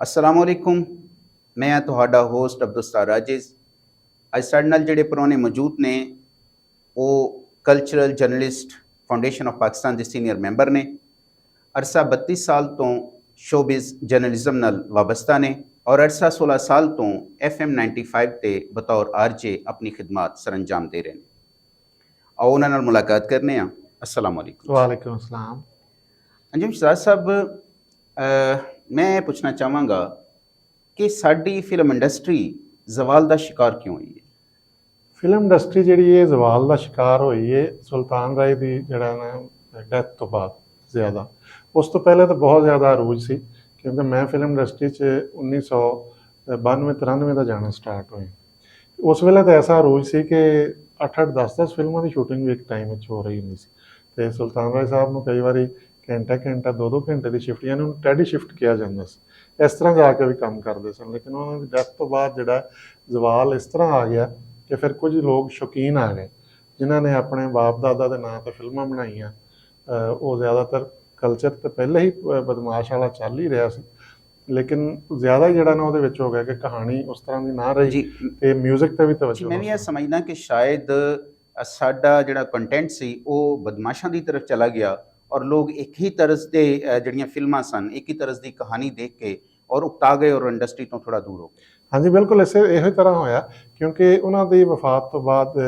अस्सलाम वालेकुम। मैं ਤੁਹਾਡਾ ਹੋਸਟ ਅਬਦੁਲਸਤਾਰ ਰਾਜਿਜ਼। ਅੱਜ ਸਾਡੇ ਨਾਲ ਜਿਹੜੇ ਪ੍ਰਾਹੁਣੇ ਮੌਜੂਦ ਨੇ ਉਹ cultural journalist foundation of Pakistan ਦੇ ਸੀਨੀਅਰ ਮੈਂਬਰ ਨੇ। ਅਰਸਾ 32 ਸਾਲ ਤੋਂ ਸ਼ੋਬਿਜ਼ ਜਰਨਲਿਜ਼ਮ ਨਾਲ ਵਾਬਸਤਾ ਨੇ ਔਰ ਅਰਸਾ 16 ਸਾਲ ਤੋਂ FM 95 ਤੇ ਬਤੌਰ ਆਰਜੇ ਆਪਣੀ ਖਿਦਮਤ ਸਰੰਜਾਮ ਦੇ ਰਹੇ ਨੇ। ਆਓ ਉਹਨਾਂ ਨਾਲ ਮੁਲਾਕਾਤ ਕਰਨੇ ਆ। अस्सलाम वालेकुम। वालेकुम अस्सलाम। अंजुम शहजाद साहब, मैं ये पूछना चाहांगा कि साडी फिल्म इंडस्ट्री जवाल का शिकार क्यों हुई है? फिल्म इंडस्ट्री ਜਿਹੜੀ ਇਹ ਜ਼ਵਾਲ ਦਾ ਸ਼ਿਕਾਰ ਹੋਈ ਹੈ ਸੁਲਤਾਨ ਰਾਏ ਦੀ ਜਿਹੜਾ ਨਾ ਡੈਥ ਤੋਂ ਬਾਅਦ ਜ਼ਿਆਦਾ। ਉਸ ਤੋਂ ਪਹਿਲੇ ਤਾਂ ਬਹੁਤ ਜ਼ਿਆਦਾ ਅਰੂਜ ਸੀ ਕਿਉਂਕਿ ਮੈਂ ਫਿਲਮ ਇੰਡਸਟਰੀ 'ਚ 1992-93 ਦਾ ਜਾਣਾ ਸਟਾਰਟ ਹੋਇਆ। ਉਸ ਵੇਲੇ ਤਾਂ ਐਸਾ ਅਰੂਜ ਸੀ ਕਿ 8-8 10-10 ਫਿਲਮਾਂ ਦੀ ਸ਼ੂਟਿੰਗ ਵੀ ਇੱਕ ਟਾਈਮ ਵਿੱਚ ਹੋ ਰਹੀ ਹੁੰਦੀ ਸੀ ਅਤੇ ਸੁਲਤਾਨ ਰਾਏ ਸਾਹਿਬ ਨੂੰ ਕਈ ਵਾਰੀ ਘੰਟਾ 2-2 ਘੰਟੇ ਦੀ ਸ਼ਿਫਟ ਯਾਨੀ ਉਹਨੂੰ ਟੈਡੀ ਸ਼ਿਫਟ ਕਿਹਾ ਜਾਂਦਾ ਸੀ। ਇਸ ਤਰ੍ਹਾਂ ਜਾ ਕੇ ਵੀ ਕੰਮ ਕਰਦੇ ਸਨ, ਲੇਕਿਨ ਉਹਨਾਂ ਦੀ ਡੈਥ ਤੋਂ ਬਾਅਦ ਜਿਹੜਾ ਜ਼ਵਾਲ ਇਸ ਤਰ੍ਹਾਂ ਆ ਗਿਆ ਕਿ ਫਿਰ ਕੁਝ ਲੋਕ ਸ਼ੌਕੀਨ ਆ ਗਏ ਜਿਨ੍ਹਾਂ ਨੇ ਆਪਣੇ ਬਾਪ ਦਾਦਾ ਦੇ ਨਾਂ 'ਤੇ ਫਿਲਮਾਂ ਬਣਾਈਆਂ। ਉਹ ਜ਼ਿਆਦਾਤਰ ਕਲਚਰ ਤਾਂ ਪਹਿਲੇ ਹੀ ਬਦਮਾਸ਼ ਵਾਲਾ ਚੱਲ ਹੀ ਰਿਹਾ ਸੀ, ਲੇਕਿਨ ਜ਼ਿਆਦਾ ਜਿਹੜਾ ਨਾ ਉਹਦੇ ਵਿੱਚ ਹੋ ਗਿਆ ਕਿ ਕਹਾਣੀ ਉਸ ਤਰ੍ਹਾਂ ਦੀ ਨਾ ਰਹੀ ਤੇ ਮਿਊਜ਼ਿਕ ਤੇ ਵੀ ਤਵੱਜੋ। ਮੈਂ ਵੀ ਇਹ ਸਮਝਦਾ ਕਿ ਸ਼ਾਇਦ ਸਾਡਾ ਜਿਹੜਾ ਕੰਟੈਂਟ ਸੀ ਉਹ ਬਦਮਾਸ਼ਾਂ ਦੀ ਤਰਫ ਚਲਾ ਗਿਆ ਔਰ ਲੋਕ ਇੱਕ ਹੀ ਤਰਜ਼ ਦੇ ਜਿਹੜੀਆਂ ਫਿਲਮਾਂ ਸਨ ਇੱਕ ਹੀ ਤਰਜ਼ ਦੀ ਕਹਾਣੀ ਦੇਖ ਕੇ ਔਰ ਉਕਤਾ ਗਏ ਔਰ ਇੰਡਸਟਰੀ ਤੋਂ ਥੋੜਾ ਦੂਰ ਹੋ ਗਏ। ਹਾਂਜੀ ਬਿਲਕੁਲ ਇਹੋ ਤਰ੍ਹਾਂ ਹੋਇਆ ਕਿਉਂਕਿ ਉਹਨਾਂ ਦੀ ਵਫਾਤ ਤੋਂ ਬਾਅਦ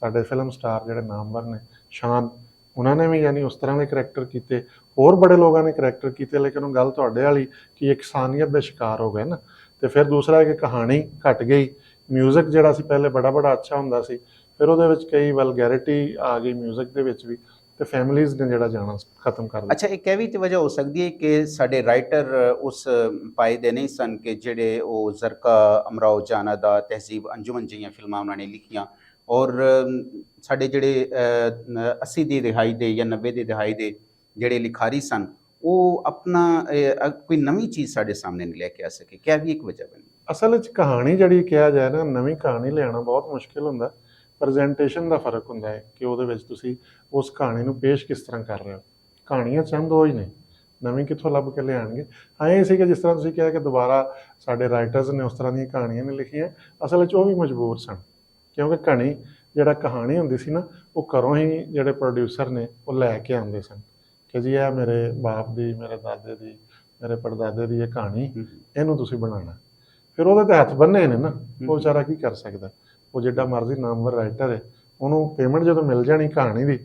ਸਾਡੇ ਫਿਲਮ ਸਟਾਰ ਜਿਹੜੇ ਨਾਮਵਰ ਨੇ ਸ਼ਾਨ, ਉਹਨਾਂ ਨੇ ਵੀ ਯਾਨੀ ਉਸ ਤਰ੍ਹਾਂ ਦੇ ਕਰੈਕਟਰ ਕੀਤੇ, ਹੋਰ ਬੜੇ ਲੋਕਾਂ ਨੇ ਕਰੈਕਟਰ ਕੀਤੇ, ਲੇਕਿਨ ਉਹ ਗੱਲ ਤੁਹਾਡੇ ਵਾਲੀ ਕਿ ਇਕਸਾਨੀਅਤ ਦਾ ਸ਼ਿਕਾਰ ਹੋ ਗਏ ਨਾ। ਅਤੇ ਫਿਰ ਦੂਸਰਾ ਕਿ ਕਹਾਣੀ ਘੱਟ ਗਈ, ਮਿਊਜ਼ਿਕ ਜਿਹੜਾ ਸੀ ਪਹਿਲੇ ਬੜਾ ਅੱਛਾ ਹੁੰਦਾ ਸੀ, ਫਿਰ ਉਹਦੇ ਵਿੱਚ ਕਈ ਵਲਗੈਰਿਟੀ ਆ ਗਈ ਮਿਊਜ਼ਿਕ ਦੇ ਵਿੱਚ ਵੀ, ਤੇ ਫੈਮਿਲੀਜ਼ ਨੇ ਜਿਹੜਾ ਜਾਣਾ ਖਤਮ ਕਰ ਦਿੱਤਾ। ਅੱਛਾ, ਇੱਕ ਇਹ ਵੀ ਤੇ ਵਜ੍ਹਾ ਹੋ ਸਕਦੀ ਹੈ ਕਿ ਸਾਡੇ ਰਾਈਟਰ ਉਸ ਪਾਏ ਦੇ ਨਹੀਂ ਸਨ ਕਿ ਜਿਹੜੇ ਉਹ ਜ਼ਰਕਾ ਅਮਰਾਓ ਜਾਨਾ ਦਾ ਤਹਿਜ਼ੀਬ ਅੰਜੁਮਨ ਜਿਹੀਆਂ ਫਿਲਮਾਂ ਉਹਨਾਂ ਨੇ ਲਿਖੀਆਂ ਔਰ ਸਾਡੇ ਜਿਹੜੇ 80 ਦੀ ਦਿਹਾਈ ਦੇ ਜਾਂ 90 ਦੀ ਦਿਹਾਈ ਦੇ ਜਿਹੜੇ ਲਿਖਾਰੀ ਸਨ ਉਹ ਆਪਣਾ ਕੋਈ ਨਵੀਂ ਚੀਜ਼ ਸਾਡੇ ਸਾਹਮਣੇ ਨਹੀਂ ਲੈ ਕੇ ਆ ਸਕੇ। ਕਿਆ ਵੀ ਇੱਕ ਵਜ੍ਹਾ ਬਣੀ? ਅਸਲ ਵਿੱਚ ਕਹਾਣੀ ਜਿਹੜੀ ਕਿਹਾ ਜਾਏ ਨਾ, ਨਵੀਂ ਕਹਾਣੀ ਲਿਆਉਣਾ ਬਹੁਤ ਮੁਸ਼ਕਿਲ ਹੁੰਦਾ। ਪ੍ਰੈਜੈਂਟੇਸ਼ਨ ਦਾ ਫਰਕ ਹੁੰਦਾ ਹੈ ਕਿ ਉਹਦੇ ਵਿੱਚ ਤੁਸੀਂ ਉਸ ਕਹਾਣੀ ਨੂੰ ਪੇਸ਼ ਕਿਸ ਤਰ੍ਹਾਂ ਕਰ ਰਹੇ ਹੋ। ਕਹਾਣੀਆਂ ਚੰਦ ਉਹ ਹੀ ਨੇ, ਨਵੀਂ ਕਿੱਥੋਂ ਲੱਭ ਕੇ ਲਿਆਉਣਗੇ। ਹਾਂ ਇਹ ਸੀ ਕਿ ਜਿਸ ਤਰ੍ਹਾਂ ਤੁਸੀਂ ਕਿਹਾ ਕਿ ਦੁਬਾਰਾ ਸਾਡੇ ਰਾਈਟਰਸ ਨੇ ਉਸ ਤਰ੍ਹਾਂ ਦੀਆਂ ਕਹਾਣੀਆਂ ਨੇ ਲਿਖੀਆਂ, ਅਸਲ ਵਿੱਚ ਉਹ ਵੀ ਮਜਬੂਰ ਸਨ ਕਿਉਂਕਿ ਕਹਾਣੀ ਹੁੰਦੀ ਸੀ ਨਾ, ਉਹ ਘਰੋਂ ਹੀ ਜਿਹੜੇ ਪ੍ਰੋਡਿਊਸਰ ਨੇ ਉਹ ਲੈ ਕੇ ਆਉਂਦੇ ਸਨ ਕਿ ਜੀ ਇਹ ਮੇਰੇ ਬਾਪ ਦੀ, ਮੇਰੇ ਦਾਦੇ ਦੀ, ਮੇਰੇ ਪੜਦਾਦੇ ਦੀ ਇਹ ਕਹਾਣੀ, ਇਹਨੂੰ ਤੁਸੀਂ ਬਣਾਉਣਾ। ਫਿਰ ਉਹਦੇ ਤੇ ਹੱਥ ਬੰਨੇ ਨੇ ਨਾ, ਉਹ ਵਿਚਾਰਾ ਕੀ ਕਰ ਸਕਦਾ। ਉਹ ਜਿੱਡਾ ਮਰਜ਼ੀ ਨਾਮਵਰ ਰਾਈਟਰ ਹੈ, ਉਹਨੂੰ ਪੇਮੈਂਟ ਜਦੋਂ ਮਿਲ ਜਾਣੀ ਕਹਾਣੀ ਦੀ,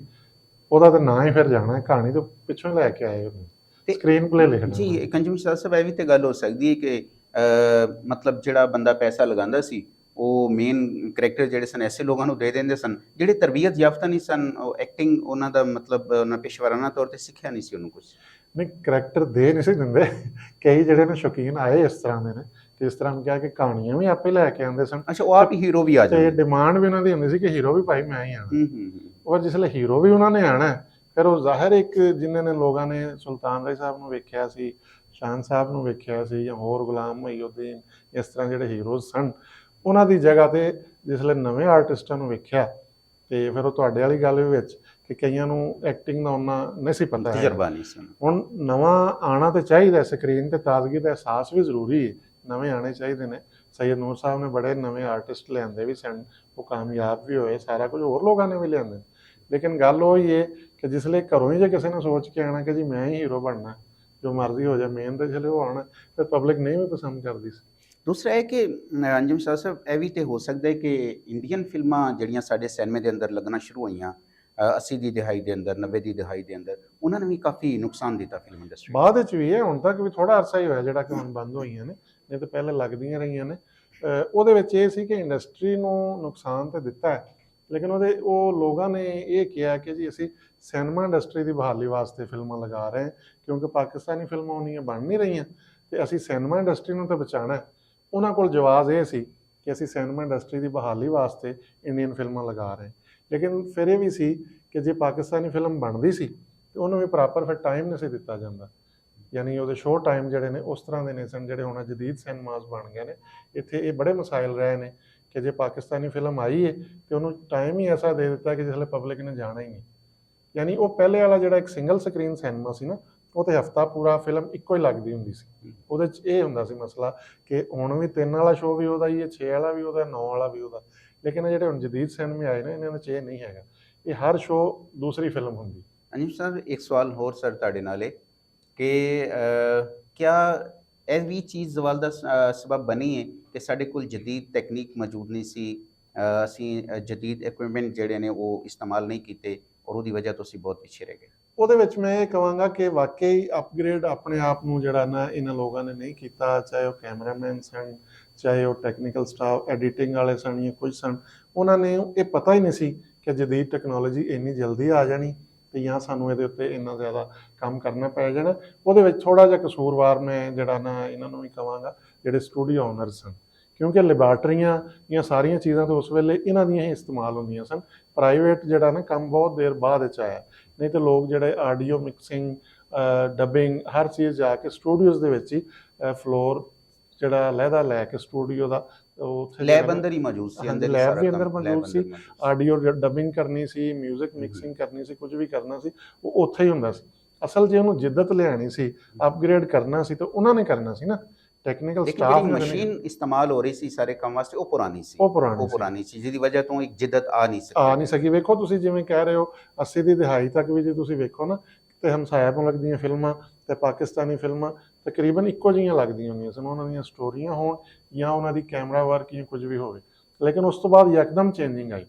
ਉਹਦਾ ਤਾਂ ਨਾਂ ਹੀ ਫਿਰ ਜਾਣਾ ਹੈ, ਕਹਾਣੀ ਤੋਂ ਪਿੱਛੋਂ ਲੈ ਕੇ ਆਏ ਉਹਨੂੰ ਸਕਰੀਨ ਪਲੇ ਲਿਖਣਾ। ਜੀ ਕੰਜਮ ਸ਼ਾਹ ਸਾਹਿਬ, ਇਹ ਵੀ ਤਾਂ ਗੱਲ ਹੋ ਸਕਦੀ ਹੈ ਕਿ ਮਤਲਬ ਜਿਹੜਾ ਬੰਦਾ ਪੈਸਾ ਲਗਾਉਂਦਾ ਸੀ ਉਹ ਮੇਨ ਕਰੈਕਟਰ ਜਿਹੜੇ ਸਨ ਐਸੇ ਲੋਕਾਂ ਨੂੰ ਦੇ ਦਿੰਦੇ ਸਨ ਜਿਹੜੇ ਤਰਬੀਅਤ ਯਾਫਤਾ ਨਹੀਂ ਸਨ। ਉਹ ਐਕਟਿੰਗ ਉਹਨਾਂ ਦਾ ਮਤਲਬ ਉਹਨਾਂ ਪੇਸ਼ੇਵਰਾਨਾ ਤੌਰ 'ਤੇ ਸਿੱਖਿਆ ਨਹੀਂ ਸੀ ਉਹਨੂੰ ਕੁਛ। ਨਹੀਂ, ਕਰੈਕਟਰ ਦੇ ਨਹੀਂ ਸੀ ਦਿੰਦੇ। ਕਈ ਜਿਹੜੇ ਨੇ ਸ਼ੌਕੀਨ ਆਏ ਇਸ ਤਰ੍ਹਾਂ ਦੇ ਨੇ ਕਿ ਇਸ ਤਰ੍ਹਾਂ ਕਿਹਾ ਕਿ ਕਹਾਣੀਆਂ ਵੀ ਆਪੇ ਲੈ ਕੇ ਆਉਂਦੇ ਸਨ। ਅੱਛਾ, ਉਹ ਆਪ ਹੀ ਹੀਰੋ ਵੀ ਆ ਜਾਂਦੇ, ਡਿਮਾਂਡ ਵੀ ਉਹਨਾਂ ਦੀ ਹੁੰਦੀ ਸੀ ਕਿ ਹੀਰੋ ਵੀ ਭਾਈ ਮੈਂ ਹੀ ਆਉਣਾ। ਔਰ ਜਿਸਲੇ ਹੀਰੋ ਵੀ ਉਹਨਾਂ ਨੇ ਆਉਣਾ, ਫਿਰ ਉਹ ਜ਼ਾਹਿਰ ਇੱਕ ਜਿਨ੍ਹਾਂ ਨੇ ਲੋਕਾਂ ਨੇ ਸੁਲਤਾਨ ਰਾਏ ਸਾਹਿਬ ਨੂੰ ਵੇਖਿਆ ਸੀ, ਸ਼ਾਨ ਸਾਹਿਬ ਨੂੰ ਵੇਖਿਆ ਸੀ, ਜਾਂ ਹੋਰ ਗੁਲਾਮ ਮੁਹਈਉਦੀਨ, ਇਸ ਤਰ੍ਹਾਂ ਜਿਹੜੇ ਹੀਰੋਜ਼ ਸਨ, ਉਹਨਾਂ ਦੀ ਜਗ੍ਹਾ 'ਤੇ ਜਿਸਲੇ ਨਵੇਂ ਆਰਟਿਸਟਾਂ ਨੂੰ ਵੇਖਿਆ ਅਤੇ ਫਿਰ ਉਹ ਤੁਹਾਡੇ ਵਾਲੀ ਗੱਲ ਵੀ ਵਿੱਚ ਕਿ ਕਈਆਂ ਨੂੰ ਐਕਟਿੰਗ ਦਾ ਉਹਨਾਂ ਨਹੀਂ ਸੀ ਪਤਾ, ਤਜਰਬਾ ਨਹੀਂ ਸੀ। ਹੁਣ ਨਵਾਂ ਆਉਣਾ ਤਾਂ ਚਾਹੀਦਾ, ਸਕਰੀਨ 'ਤੇ ਤਾਜ਼ਗੀ ਦਾ ਅਹਿਸਾਸ ਵੀ ਜ਼ਰੂਰੀ ਹੈ, ਨਵੇਂ ਆਉਣੇ ਚਾਹੀਦੇ ਨੇ। ਸੈਯਦ ਨੂਰ ਸਾਹਿਬ ਨੇ ਬੜੇ ਨਵੇਂ ਆਰਟਿਸਟ ਲਿਆਂਦੇ ਵੀ ਸਨ, ਉਹ ਕਾਮਯਾਬ ਵੀ ਹੋਏ, ਸਾਰਾ ਕੁਝ ਹੋਰ ਲੋਕਾਂ ਨੇ ਵੀ ਲਿਆਂਦੇ, ਲੇਕਿਨ ਗੱਲ ਉਹ ਹੀ ਹੈ ਕਿ ਜਿਸਲੇ ਘਰੋਂ ਹੀ ਜੇ ਕਿਸੇ ਨੇ ਸੋਚ ਕੇ ਆਉਣਾ ਕਿ ਜੀ ਮੈਂ ਹੀ ਹੀਰੋ ਬਣਨਾ, ਜੋ ਮਰਜ਼ੀ ਹੋ ਜਾਏ, ਮੇਨ ਤਾਂ ਜਿਸਲੇ ਉਹ ਆਉਣਾ, ਫਿਰ ਪਬਲਿਕ ਨਹੀਂ ਵੀ ਪਸੰਦ ਕਰਦੀ ਸੀ। ਦੂਸਰਾ ਹੈ ਕਿ ਅੰਜਮ ਸ਼ਾਹ ਸਾਹਿਬ, ਇਹ ਵੀ ਤਾਂ ਹੋ ਸਕਦਾ ਹੈ ਕਿ ਇੰਡੀਅਨ ਫਿਲਮਾਂ ਜਿਹੜੀਆਂ ਸਾਡੇ ਸਿਨੇਮੇ ਦੇ ਅੰਦਰ ਲੱਗਣਾ ਸ਼ੁਰੂ ਹੋਈਆਂ 80 ਦੀ ਦਿਹਾਈ ਦੇ ਅੰਦਰ, 90 ਦੀ ਦਿਹਾਈ ਦੇ ਅੰਦਰ, ਉਹਨਾਂ ਨੇ ਵੀ ਕਾਫੀ ਨੁਕਸਾਨ ਦਿੱਤਾ ਫਿਲਮ ਇੰਡਸਟਰੀ। ਬਾਅਦ ਵਿੱਚ ਵੀ ਹੈ, ਹੁਣ ਤੱਕ ਵੀ ਥੋੜ੍ਹਾ ਅਰਸਾ ਹੀ ਹੋਇਆ ਜਿਹੜਾ ਕਿ ਹੁਣ ਬੰਦ ਹੋਈਆਂ ਨੇ, ਨਹੀਂ ਤਾਂ ਪਹਿਲਾਂ ਲੱਗਦੀਆਂ ਰਹੀਆਂ ਨੇ। ਉਹਦੇ ਵਿੱਚ ਇਹ ਸੀ ਕਿ ਇੰਡਸਟਰੀ ਨੂੰ ਨੁਕਸਾਨ ਤਾਂ ਦਿੱਤਾ ਹੈ, ਲੇਕਿਨ ਉਹ ਲੋਕਾਂ ਨੇ ਇਹ ਕਿਹਾ ਕਿ ਜੀ ਅਸੀਂ ਸਿਨੇਮਾ ਇੰਡਸਟਰੀ ਦੀ ਬਹਾਲੀ ਵਾਸਤੇ ਫਿਲਮਾਂ ਲਗਾ ਰਹੇ ਹਾਂ ਕਿਉਂਕਿ ਪਾਕਿਸਤਾਨੀ ਫਿਲਮਾਂ ਉਹਨੀਆਂ ਬਣ ਨਹੀਂ ਰਹੀਆਂ ਅਤੇ ਅਸੀਂ ਸਿਨੇਮਾ ਇੰਡਸਟਰੀ ਨੂੰ ਤਾਂ ਬਚਾਉਣਾ। ਉਹਨਾਂ ਕੋਲ ਜਵਾਬ ਇਹ ਸੀ ਕਿ ਅਸੀਂ ਸਿਨੇਮਾ ਇੰਡਸਟਰੀ ਦੀ ਬਹਾਲੀ ਵਾਸਤੇ ਇੰਡੀਅਨ ਫਿਲਮਾਂ ਲਗਾ ਰਹੇ, ਲੇਕਿਨ ਫਿਰ ਇਹ ਵੀ ਸੀ ਕਿ ਜੇ ਪਾਕਿਸਤਾਨੀ ਫਿਲਮ ਬਣਦੀ ਸੀ ਤਾਂ ਉਹਨੂੰ ਵੀ ਪ੍ਰੋਪਰ ਫਿਰ ਟਾਈਮ ਨਹੀਂ ਸੀ ਦਿੱਤਾ ਜਾਂਦਾ, ਯਾਨੀ ਉਹਦੇ ਸ਼ੋਅ ਟਾਈਮ ਜਿਹੜੇ ਨੇ ਉਸ ਤਰ੍ਹਾਂ ਦੇ ਨਹੀਂ ਸਨ ਜਿਹੜੇ ਹੁਣ ਜਦੀਦ ਸਿਨੇਮਾਸ ਬਣ ਗਏ ਨੇ। ਇੱਥੇ ਇਹ ਬੜੇ ਮਸਾਇਲ ਰਹੇ ਨੇ ਕਿ ਜੇ ਪਾਕਿਸਤਾਨੀ ਫਿਲਮ ਆਈ ਹੈ ਤਾਂ ਉਹਨੂੰ ਟਾਈਮ ਹੀ ਐਸਾ ਦੇ ਦਿੱਤਾ ਕਿ ਜਿਸਲੇ ਪਬਲਿਕ ਨੇ ਜਾਣਾ ਹੀ ਨਹੀਂ, ਯਾਨੀ ਉਹ ਪਹਿਲੇ ਵਾਲਾ ਜਿਹੜਾ ਇੱਕ ਸਿੰਗਲ ਸਕਰੀਨ ਸਿਨੇਮਾ ਸੀ ਨਾ, ਉਹ ਤੇ ਹਫਤਾ ਪੂਰਾ ਫਿਲਮ ਇੱਕੋ ਹੀ ਲੱਗਦੀ ਹੁੰਦੀ ਸੀ। ਉਹਦੇ 'ਚ ਇਹ ਹੁੰਦਾ ਸੀ ਮਸਲਾ ਕਿ ਹੁਣ ਵੀ 3 ਵਾਲਾ ਸ਼ੋਅ ਵੀ ਉਹਦਾ ਹੀ ਹੈ, 6 ਵਾਲਾ ਵੀ ਉਹਦਾ, 9 ਵਾਲਾ ਵੀ ਉਹਦਾ। ਲੇਕਿਨ ਇਹ ਜਿਹੜੇ ਹੁਣ ਜਦੀਦ ਸਿਨੇਮੇ ਆਏ ਨੇ ਇਹਨਾਂ ਵਿੱਚ ਇਹ ਨਹੀਂ ਹੈਗਾ, ਇਹ ਹਰ ਸ਼ੋਅ ਦੂਸਰੀ ਫਿਲਮ ਹੁੰਦੀ। ਅਨਿਲ ਸਰ ਇੱਕ ਸਵਾਲ ਹੋਰ ਸਰ ਤੁਹਾਡੇ ਨਾਲ ਹੈ ਕਿ ਕਿਆ ਇਹ ਵੀ ਚੀਜ਼ ਜ਼ਵਾਲ ਦਾ ਸਬਬ ਬਣੀ ਹੈ ਕਿ ਸਾਡੇ ਕੋਲ ਜਦੀਦ ਤਕਨੀਕ ਮੌਜੂਦ ਨਹੀਂ ਸੀ, ਅਸੀਂ ਜਦੀਦ ਇਕਵਿਪਮੈਂਟ ਜਿਹੜੇ ਨੇ ਉਹ ਇਸਤੇਮਾਲ ਨਹੀਂ ਕੀਤੇ ਔਰ ਉਹਦੀ ਵਜ੍ਹਾ ਤੋਂ ਅਸੀਂ ਬਹੁਤ ਪਿੱਛੇ ਰਹਿ ਗਏ? ਉਹਦੇ ਵਿੱਚ ਮੈਂ ਇਹ ਕਹਾਂਗਾ ਕਿ ਵਾਕਈ ਅਪਗ੍ਰੇਡ ਆਪਣੇ ਆਪ ਨੂੰ ਜਿਹੜਾ ਨਾ ਇਹਨਾਂ ਲੋਕਾਂ ਨੇ ਨਹੀਂ ਕੀਤਾ, ਚਾਹੇ ਉਹ ਕੈਮਰਾਮੈਨ ਸਨ, ਚਾਹੇ ਉਹ ਟੈਕਨੀਕਲ ਸਟਾਫ ਐਡੀਟਿੰਗ ਵਾਲੇ ਸਨ ਜਾਂ ਕੁਝ ਸਨ। ਉਹਨਾਂ ਨੇ ਇਹ ਪਤਾ ਹੀ ਨਹੀਂ ਸੀ ਕਿ ਜਦੀਦ ਟੈਕਨੋਲੋਜੀ ਇੰਨੀ ਜਲਦੀ ਆ ਜਾਣੀ ਤੇ ਜਾਂ ਸਾਨੂੰ ਇਹਦੇ ਉੱਤੇ ਇੰਨਾ ਜ਼ਿਆਦਾ ਕੰਮ ਕਰਨਾ ਪੈ ਜਾਣਾ। ਉਹਦੇ ਵਿੱਚ ਥੋੜ੍ਹਾ ਜਿਹਾ ਕਸੂਰਵਾਰ ਮੈਂ ਜਿਹੜਾ ਨਾ ਇਹਨਾਂ ਨੂੰ ਵੀ ਕਹਾਂਗਾ ਜਿਹੜੇ ਸਟੂਡੀਓ ਓਨਰਸ ਸਨ, ਕਿਉਂਕਿ ਲੈਬਾਰਟਰੀਆਂ ਜਾਂ ਸਾਰੀਆਂ ਚੀਜ਼ਾਂ ਤਾਂ ਉਸ ਵੇਲੇ ਇਹਨਾਂ ਦੀਆਂ ਹੀ ਇਸਤੇਮਾਲ ਹੁੰਦੀਆਂ ਸਨ। ਪ੍ਰਾਈਵੇਟ ਜਿਹੜਾ ਨਾ ਕੰਮ ਬਹੁਤ ਦੇਰ ਬਾਅਦ ਵਿੱਚ ਆਇਆ, ਨਹੀਂ ਤਾਂ ਲੋਕ ਜਿਹੜੇ ਆਡੀਓ ਮਿਕਸਿੰਗ, ਡਬਿੰਗ, ਹਰ ਚੀਜ਼ ਜਾ ਕੇ ਸਟੂਡੀਓਜ਼ ਦੇ ਵਿੱਚ ਹੀ ਫਲੋਰ ਜਿਹੜਾ ਅਲੱਗਾ ਲੈ ਕੇ ਸਟੂਡੀਓ ਦਾ ਉੱਥੇ ਲੈਬ ਅੰਦਰ ਹੀ ਮੌਜੂਦ ਸੀ, ਅੰਦਰ ਲੈਬ ਵੀ ਅੰਦਰ ਮੌਜੂਦ ਸੀ, ਆਡੀਓ ਡਬਿੰਗ ਕਰਨੀ ਸੀ, ਮਿਊਜ਼ਿਕ ਮਿਕਸਿੰਗ ਕਰਨੀ ਸੀ, ਕੁਝ ਵੀ ਕਰਨਾ ਸੀ ਉਹ ਉੱਥੇ ਹੀ ਹੁੰਦਾ ਸੀ। ਅਸਲ ਜੇ ਉਹਨੂੰ ਜਿੱਦਤ ਲਿਆਣੀ ਸੀ, ਅਪਗ੍ਰੇਡ ਕਰਨਾ ਸੀ ਤਾਂ ਉਹਨਾਂ ਨੇ ਕਰਨਾ ਸੀ ਨਾ, ਟੈਕਨੀਕਲ ਸਟਾਫ ਨੇ। ਮਸ਼ੀਨ ਇਸਤੇਮਾਲ ਹੋ ਰਹੀ ਸੀ ਸਾਰੇ ਕੰਮ ਵਾਸਤੇ ਉਹ ਪੁਰਾਣੀ ਸੀ, ਉਹ ਪੁਰਾਣੀ ਸੀ ਜਿਹਦੀ ਵਜ੍ਹਾ ਤੋਂ ਇੱਕ ਜਿੱਦਤ ਆ ਨਹੀਂ ਸਕੀ। ਵੇਖੋ ਤੁਸੀਂ ਜਿਵੇਂ ਕਹਿ ਰਹੇ ਹੋ 80 ਦੀ ਦਿਹਾਈ ਤੱਕ ਵੀ ਜੇ ਤੁਸੀਂ ਵੇਖੋ ਨਾ ਤੇ ਹਮਸਾਇਆ ਮੁਲਕ ਦੀਆਂ ਫਿਲਮਾਂ ਤੇ ਪਾਕਿਸਤਾਨੀ ਫਿਲਮਾਂ ਤਕਰੀਬਨ ਇੱਕੋ ਜਿਹੀਆਂ ਲੱਗਦੀਆਂ ਹੁੰਦੀਆਂ ਸਨ, ਉਹਨਾਂ ਦੀਆਂ ਸਟੋਰੀਆਂ ਹੋਣ ਜਾਂ ਉਹਨਾਂ ਦੀ ਕੈਮਰਾ ਵਰਕ ਜਾਂ ਕੁਝ ਵੀ ਹੋਵੇ। ਲੇਕਿਨ ਉਸ ਤੋਂ ਬਾਅਦ ਯਕਦਮ ਚੇਂਜਿੰਗ ਆਈ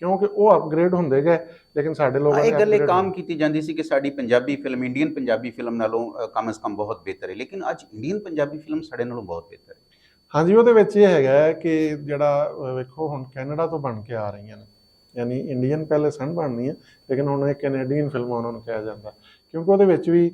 ਕਿਉਂਕਿ ਉਹ ਅਪਗ੍ਰੇਡ ਹੁੰਦੇ ਗਏ। ਲੇਕਿਨ ਸਾਡੇ ਲੋਕਾਂ ਨੇ ਇਹ ਗੱਲ ਕੰਮ ਕੀਤੀ ਜਾਂਦੀ ਸੀ ਕਿ ਸਾਡੀ Punjabi film Indian Punjabi film ਨਾਲੋਂ ਕਮ ਅਜ਼ ਕਮ ਬਹੁਤ ਬਿਹਤਰ ਹੈ, ਲੇਕਿਨ ਅੱਜ ਇੰਡੀਅਨ ਪੰਜਾਬੀ ਫਿਲਮ ਸਾਡੇ ਨਾਲੋਂ ਬਹੁਤ ਬਿਹਤਰ ਹੈ। ਹਾਂਜੀ, ਉਹਦੇ ਵਿੱਚ ਇਹ ਹੈਗਾ ਕਿ ਜਿਹੜਾ ਵੇਖੋ ਹੁਣ ਕੈਨੇਡਾ ਤੋਂ ਬਣ ਕੇ ਆ ਰਹੀਆਂ ਨੇ, ਯਾਨੀ ਇੰਡੀਅਨ ਪਹਿਲੇ ਸਨ ਬਣਨੀਆਂ, ਲੇਕਿਨ ਹੁਣ ਇਹ ਕੈਨੇਡੀਅਨ ਫਿਲਮਾਂ ਉਹਨਾਂ ਨੂੰ ਕਿਹਾ ਜਾਂਦਾ ਕਿਉਂਕਿ ਉਹਦੇ ਵਿੱਚ ਵੀ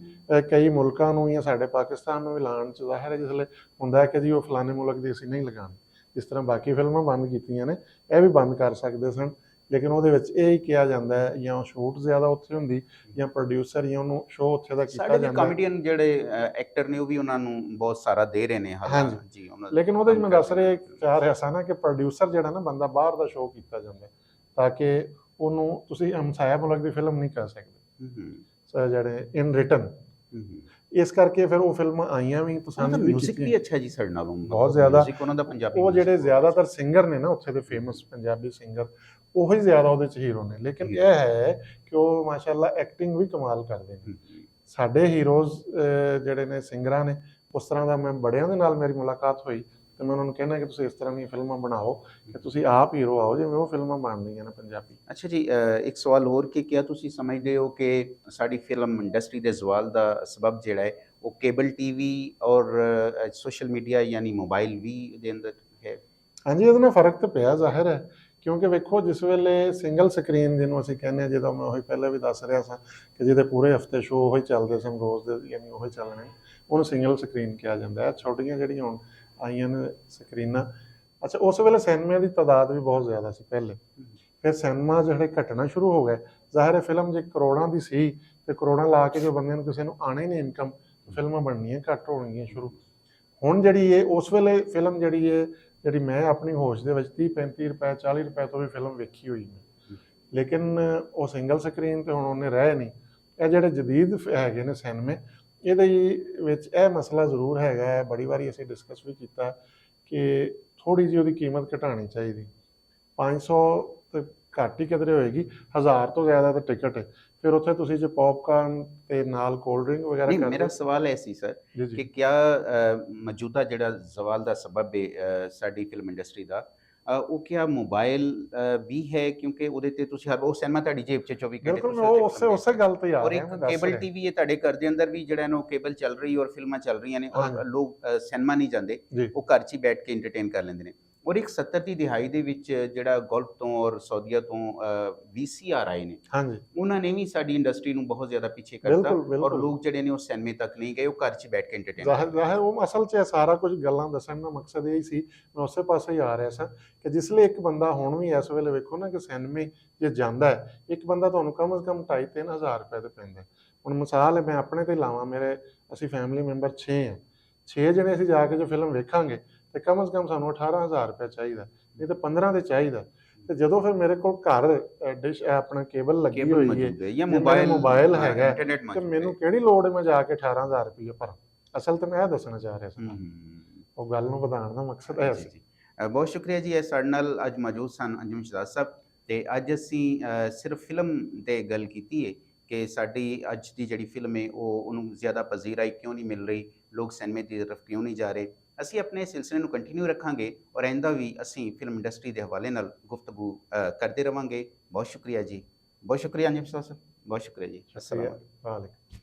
ਕਈ ਮੁਲਕਾਂ ਨੂੰ ਜਾਂ ਸਾਡੇ ਪਾਕਿਸਤਾਨ ਨੂੰ ਵੀ ਲਾਉਣ 'ਚ ਜ਼ਾਹਿਰ ਹੈ ਜਿਸਲੇ ਹੁੰਦਾ ਹੈ ਕਿ ਜੀ ਉਹ ਫਲਾਣੇ ਮੁਲਕ ਦੀ ਅਸੀਂ ਨਹੀਂ ਲਗਾਉਣੀ, ਜਿਸ ਤਰ੍ਹਾਂ ਬਾਕੀ ਫਿਲਮਾਂ ਬੰਦ ਕੀਤੀਆਂ ਨੇ ਇਹ ਵੀ ਬੰਦ ਕਰ ਸਕਦੇ ਸਨ। ਲੇਕਿਨ ਉਹਦੇ ਵਿੱਚ ਇਹ ਹੀ ਕਿਹਾ ਜਾਂਦਾ ਹੈ ਜਾਂ ਸ਼ੂਟ ਜ਼ਿਆਦਾ ਉੱਥੇ ਹੁੰਦੀ ਜਾਂ ਪ੍ਰੋਡਿਊਸਰ ਜਾਂ ਉਹਨੂੰ ਸ਼ੋਅ ਉੱਥੇ ਦਾ ਕੀਤਾ ਜਾਂਦਾ। ਸਾਡੇ ਕਾਮੇਡੀਅਨ ਜਿਹੜੇ ਐਕਟਰ ਨੇ ਉਹ ਵੀ ਉਹਨਾਂ ਨੂੰ ਬਹੁਤ ਸਾਰਾ ਦੇ ਰਹੇ ਨੇ। ਹਾਂਜੀ, ਲੇਕਿਨ ਉਹਦੇ 'ਚ ਮੈਂ ਦੱਸ ਰਿਹਾ ਸਾਂ ਨਾ ਕਿ ਪ੍ਰੋਡਿਊਸਰ ਜਿਹੜਾ ਨਾ ਬੰਦਾ ਬਾਹਰ ਦਾ ਸ਼ੋਅ ਕੀਤਾ ਜਾਂਦਾ ਤਾਂ ਕਿ ਉਹਨੂੰ ਤੁਸੀਂ ਹਮਸਾਇਆ ਮੁਲਕ ਦੀ ਫਿਲਮ ਨਹੀਂ ਕਰ ਸਕਦੇ ਜਿਹੜੇ ਇਨ ਰਿਟਨ। ਇਸ ਕਰਕੇ ਫਿਰ ਉਹ ਫਿਲਮਾਂ ਆਈਆਂ ਵੀ ਪਸੰਦ ਵੀ ਮਿਊਜ਼ਿਕ ਵੀ ਅੱਛਾ ਜੀ ਸਾਡੇ ਨਾਲੋਂ ਬਹੁਤ ਜ਼ਿਆਦਾ। ਉਹਨਾਂ ਦਾ ਪੰਜਾਬੀ ਉਹ ਜਿਹੜੇ ਜ਼ਿਆਦਾਤਰ ਸਿੰਗਰ ਨੇ ਨਾ ਉੱਥੇ ਦੇ ਫੇਮਸ ਪੰਜਾਬੀ ਸਿੰਗਰ ਉਹੀ ਜ਼ਿਆਦਾ ਉਹਦੇ 'ਚ ਹੀਰੋ ਨੇ। ਲੇਕਿਨ ਇਹ ਹੈ ਕਿ ਉਹ ਮਾਸ਼ਾਅੱਲਾ ਐਕਟਿੰਗ ਵੀ ਕਮਾਲ ਕਰਦੇ ਨੇ। ਸਾਡੇ ਹੀਰੋਜ਼ ਜਿਹੜੇ ਨੇ ਸਿੰਗਰਾਂ ਨੇ ਉਸ ਤਰ੍ਹਾਂ ਦਾ ਮੈਂ ਬੜਿਆਂ ਦੇ ਨਾਲ ਮੇਰੀ ਮੁਲਾਕਾਤ ਹੋਈ ਤੇ ਮੈਂ ਉਹਨਾਂ ਨੂੰ ਕਹਿਣਾ ਕਿ ਤੁਸੀਂ ਇਸ ਤਰ੍ਹਾਂ ਦੀਆਂ ਫਿਲਮਾਂ ਬਣਾਓ ਕਿ ਤੁਸੀਂ ਆਪ ਹੀਰੋ ਆਓ ਜਿਵੇਂ ਉਹ ਫਿਲਮਾਂ ਬਣਦੀਆਂ ਨੇ ਪੰਜਾਬੀ। ਅੱਛਾ ਜੀ, ਇੱਕ ਸਵਾਲ ਹੋਰ ਕਿ ਕਿਆ ਤੁਸੀਂ ਸਮਝਦੇ ਹੋ ਕਿ ਸਾਡੀ ਫਿਲਮ ਇੰਡਸਟਰੀ ਦੇ ਜ਼ਵਾਲ ਦਾ ਸਬਬ ਜਿਹੜਾ ਹੈ ਉਹ ਕੇਬਲ ਟੀਵੀ ਔਰ ਸੋਸ਼ਲ ਮੀਡੀਆ ਯਾਨੀ ਮੋਬਾਈਲ ਵੀ ਦੇ ਅੰਦਰ ਹੈ? ਹਾਂਜੀ, ਇਹਦੇ ਨਾਲ ਫਰਕ ਤਾਂ ਪਿਆ ਜ਼ਾਹਿਰ ਹੈ ਕਿਉਂਕਿ ਵੇਖੋ ਜਿਸ ਵੇਲੇ ਸਿੰਗਲ ਸਕਰੀਨ ਜਿਹਨੂੰ ਅਸੀਂ ਕਹਿੰਦੇ ਹਾਂ, ਜਦੋਂ ਮੈਂ ਉਹੀ ਪਹਿਲਾਂ ਵੀ ਦੱਸ ਰਿਹਾ ਸਾਂ ਕਿ ਜਿਹਦੇ ਪੂਰੇ ਹਫਤੇ ਸ਼ੋਅ ਉਹੀ ਚੱਲਦੇ ਸਨ ਰੋਜ਼ ਦੇ, ਯਾਨੀ ਉਹੀ ਚੱਲਣੇ, ਉਹਨੂੰ ਸਿੰਗਲ ਸਕਰੀਨ ਕਿਹਾ ਜਾਂਦਾ ਹੈ। ਛੋਟੀਆਂ ਜਿਹੜੀਆਂ ਹੁਣ ਆਈਆਂ ਨੇ ਸਕਰੀਨਾਂ, ਅੱਛਾ ਉਸ ਵੇਲੇ ਸਿਨੇਮਿਆਂ ਦੀ ਤਾਦਾਦ ਵੀ ਬਹੁਤ ਜ਼ਿਆਦਾ ਸੀ ਪਹਿਲੇ, ਫਿਰ ਸਿਨੇਮਾ ਜਿਹੜੇ ਘਟਣਾ ਸ਼ੁਰੂ ਹੋ ਗਏ। ਜ਼ਾਹਿਰ ਹੈ ਫਿਲਮ ਜੇ ਕਰੋੜਾਂ ਦੀ ਸੀ ਤੇ ਕਰੋੜਾਂ ਲਾ ਕੇ ਜੋ ਬੰਦੇ ਨੂੰ ਕਿਸੇ ਨੂੰ ਆਣੇ ਨਹੀਂ ਇਨਕਮ, ਫਿਲਮਾਂ ਬਣਨੀਆਂ ਘੱਟ ਹੋਣਗੀਆਂ ਸ਼ੁਰੂ। ਹੁਣ ਜਿਹੜੀ ਹੈ ਉਸ ਵੇਲੇ ਫਿਲਮ ਜਿਹੜੀ ਮੈਂ ਆਪਣੀ ਹੋਸ਼ ਦੇ ਵਿੱਚ 30-35 ਰੁਪਏ 40 ਰੁਪਏ ਤੋਂ ਵੀ ਫਿਲਮ ਵੇਖੀ ਹੋਈ ਹੈ, ਲੇਕਿਨ ਉਹ ਸਿੰਗਲ ਸਕਰੀਨ ਤੇ ਹੁਣ ਉਹਨੇ ਰਹੇ ਨਹੀਂ। ਇਹ ਜਿਹੜੇ ਜਦੀਦ ਹੈਗੇ ਨੇ ਸਿਨੇਮੇ, ਇਹਦੇ ਵਿੱਚ ਇਹ ਮਸਲਾ ਜ਼ਰੂਰ ਹੈਗਾ ਹੈ, ਬੜੀ ਵਾਰੀ ਅਸੀਂ ਡਿਸਕਸ ਵੀ ਕੀਤਾ ਕਿ ਥੋੜ੍ਹੀ ਜਿਹੀ ਉਹਦੀ ਕੀਮਤ ਘਟਾਉਣੀ ਚਾਹੀਦੀ। 500 ਤੇ ਘੱਟ ਹੀ ਕਿਧਰੇ ਹੋਏਗੀ, 1000 ਤੋਂ ਜ਼ਿਆਦਾ ਤਾਂ ਟਿਕਟ ਹੈ। ਫਿਰ ਉੱਥੇ ਤੁਸੀਂ ਜੇ ਪੌਪਕਾਰਨ ਤੇ ਨਾਲ ਕੋਲਡ ਡਰਿੰਕ ਵਗੈਰਾ ਨਹੀਂ, ਮੇਰਾ ਸਵਾਲ ਇਹ ਸੀ ਸਰ ਕਿ ਕਿਆ ਮੌਜੂਦਾ ਜਿਹੜਾ ਜ਼ਵਾਲ ਦਾ ਸਬਬ ਹੈ ਸਾਡੀ ਫਿਲਮ ਇੰਡਸਟਰੀ ਦਾ, ਉਹ ਕਿਆ ਮੋਬਾਈਲ ਵੀ ਹੈ? ਕਿਉਂਕਿ ਉਹਦੇ ਤੇ ਤੁਸੀਂ ਹਰ ਉਹ ਸਿਨੇਮਾ ਤੁਹਾਡੀ ਜੇਬ 'ਚ 24 ਘੰਟੇ ਬਿਲਕੁਲ ਉਸੇ ਗੱਲ ਤੇ ਆ ਰਿਹਾ। ਔਰ ਕੇਬਲ ਟੀਵੀ ਹੈ ਤੁਹਾਡੇ ਘਰ ਦੇ ਅੰਦਰ ਵੀ ਜਿਹੜਾ ਨਾ ਕੇਬਲ ਚੱਲ ਰਹੀ ਔਰ ਫਿਲਮਾਂ ਚੱਲ ਰਹੀਆਂ ਨੇ ਔਰ ਲੋਕ ਸਿਨੇਮਾ ਨਹੀਂ ਜਾਂਦੇ, ਉਹ ਘਰ 'ਚ ਹੀ ਬੈਠ ਕੇ ਐਂਟਰਟੇਨ ਕਰ ਲੈਂਦੇ ਨੇ। ਔਰ ਇੱਕ 70 ਦੀ ਦਿਹਾਈ ਦੇ ਵਿੱਚ ਜਿਹੜਾ ਗਲਫ ਤੋਂ ਔਰ ਸਾਊਦੀਆ ਤੋਂ VCR ਆਏ ਨੇ, ਉਹਨਾਂ ਨੇ ਵੀ ਸਾਡੀ ਇੰਡਸਟਰੀ ਨੂੰ ਬਹੁਤ ਜ਼ਿਆਦਾ ਪਿੱਛੇ ਕਰਤਾ ਔਰ ਲੋਕ ਜਿਹੜੇ ਨੇ ਉਹ ਸਿਨੇਮੇ ਤੱਕ ਨਹੀਂ ਗਏ, ਉਹ ਘਰ 'ਚ ਬੈਠ ਕੇ ਐਂਟਰਟੇਨ ਜ਼ਾਹਿਰ ਉਹ ਅਸਲ 'ਚ ਸਾਰਾ ਕੁਝ ਗੱਲਾਂ ਦੱਸਣ ਦਾ ਮਕਸਦ ਇਹ ਸੀ। ਮੈਂ ਉਸੇ ਪਾਸੇ ਹੀ ਆ ਰਿਹਾ ਸਾਂ ਕਿ ਜਿਸ ਲਈ ਇੱਕ ਬੰਦਾ ਹੁਣ ਵੀ ਇਸ ਵੇਲੇ ਵੇਖੋ ਨਾ ਕਿ ਸਿਨੇਮੇ ਜੇ ਜਾਂਦਾ ਹੈ, ਇੱਕ ਬੰਦਾ ਤੁਹਾਨੂੰ ਕਮ ਅਜ਼ ਕਮ 2,500-3 ਹਜ਼ਾਰ ਰੁਪਏ ਤੇ ਪੈਂਦਾ। ਹੁਣ ਮਿਸਾਲ ਹੈ, ਮੈਂ ਆਪਣੇ ਤੇ ਲਾਵਾਂ, ਅਸੀਂ ਫੈਮਿਲੀ ਮੈਂਬਰ 6 ਹਾਂ, 6 ਜਣੇ ਅਸੀਂ ਜਾ ਕੇ ਜੋ ਫਿਲਮ ਵੇਖਾਂਗੇ ਤੇ ਕਮ ਅਜ਼ ਕਮ ਸਾਨੂੰ 18,000 ਰੁਪਏ ਚਾਹੀਦਾ, ਨਹੀਂ ਤਾਂ 15 ਤੇ ਚਾਹੀਦਾ। ਤੇ ਜਦੋਂ ਫਿਰ ਮੇਰੇ ਕੋਲ ਘਰ ਡਿਸ਼ ਆਪਣਾ ਕੇਬਲ ਲੱਗੀ ਕੇਬਲ ਹੋਈ ਹੈ ਮੌਜੂਦ ਹੈ ਜਾਂ ਜੇ ਮੇਰਾ ਮੋਬਾਈਲ ਹਾਂ, ਹੈਗਾ ਇੰਟਰਨੈਟ ਤੇ ਮੌਜੂਦ ਮੈਨੂੰ ਹੈ। ਕਿਹੜੀ ਲੋੜ ਹੈ ਮੈਂ ਜਾ ਕੇ 18000 ਰੁਪਏ ਭਰਾਂ। ਅਸਲ ਤੇ ਮੈਂ ਇਹ ਦੱਸਣਾ ਚਾਹ ਰਿਹਾ ਸੀ ਹੂੰ, ਉਹ ਗੱਲ ਨੂੰ ਵਧਾਉਣ ਦਾ ਮਕਸਦ ਹੈ ਜੀ ਸੀ। ਜੀ ਬਹੁਤ ਸ਼ੁਕਰੀਆ ਜੀ, ਇਹ ਸਾਡੇ ਨਾਲ ਅੱਜ ਮੌਜੂਦ ਸਨ ਅੰਜੁਮ ਸ਼ਹਜ਼ਾਦ ਸਾਹਿਬ, ਤੇ ਅੱਜ ਅਸੀਂ ਸਿਰਫ ਫਿਲਮ 'ਤੇ ਗੱਲ ਕੀਤੀ ਹੈ ਕਿ ਸਾਡੀ ਅੱਜ ਦੀ ਜਿਹੜੀ ਫਿਲਮ ਹੈ ਉਹ ਉਹਨੂੰ ਜ਼ਿਆਦਾ ਪਜ਼ੀਰਾਈ ਕਿਉਂ ਨਹੀਂ ਮਿਲ ਰਹੀ, ਲੋਕ ਸਿਨੇਮੇ ਦੀ ਤਰਫ ਕਿਉਂ ਨਹੀਂ ਜਾ ਰਹੇ। ਅਸੀਂ ਆਪਣੇ ਸਿਲਸਿਲੇ ਨੂੰ ਕੰਟੀਨਿਊ ਰੱਖਾਂਗੇ ਔਰ ਆਇੰਦਾ ਵੀ ਅਸੀਂ ਫਿਲਮ ਇੰਡਸਟਰੀ ਦੇ ਹਵਾਲੇ ਨਾਲ ਗੁਫ਼ਤਗੂ ਕਰਦੇ ਰਵਾਂਗੇ। ਬਹੁਤ ਸ਼ੁਕਰੀਆ ਜੀ, ਬਹੁਤ ਸ਼ੁਕਰੀਆ ਅੰਜੁਮ ਸ਼ਹਜ਼ਾਦ ਸਾਹਿਬ, ਬਹੁਤ ਸ਼ੁਕਰੀਆ ਜੀ। ਅਸਲਾਮ ਸ਼ੁਕਰੀਆ ਵਾਲੇਕੁਮ।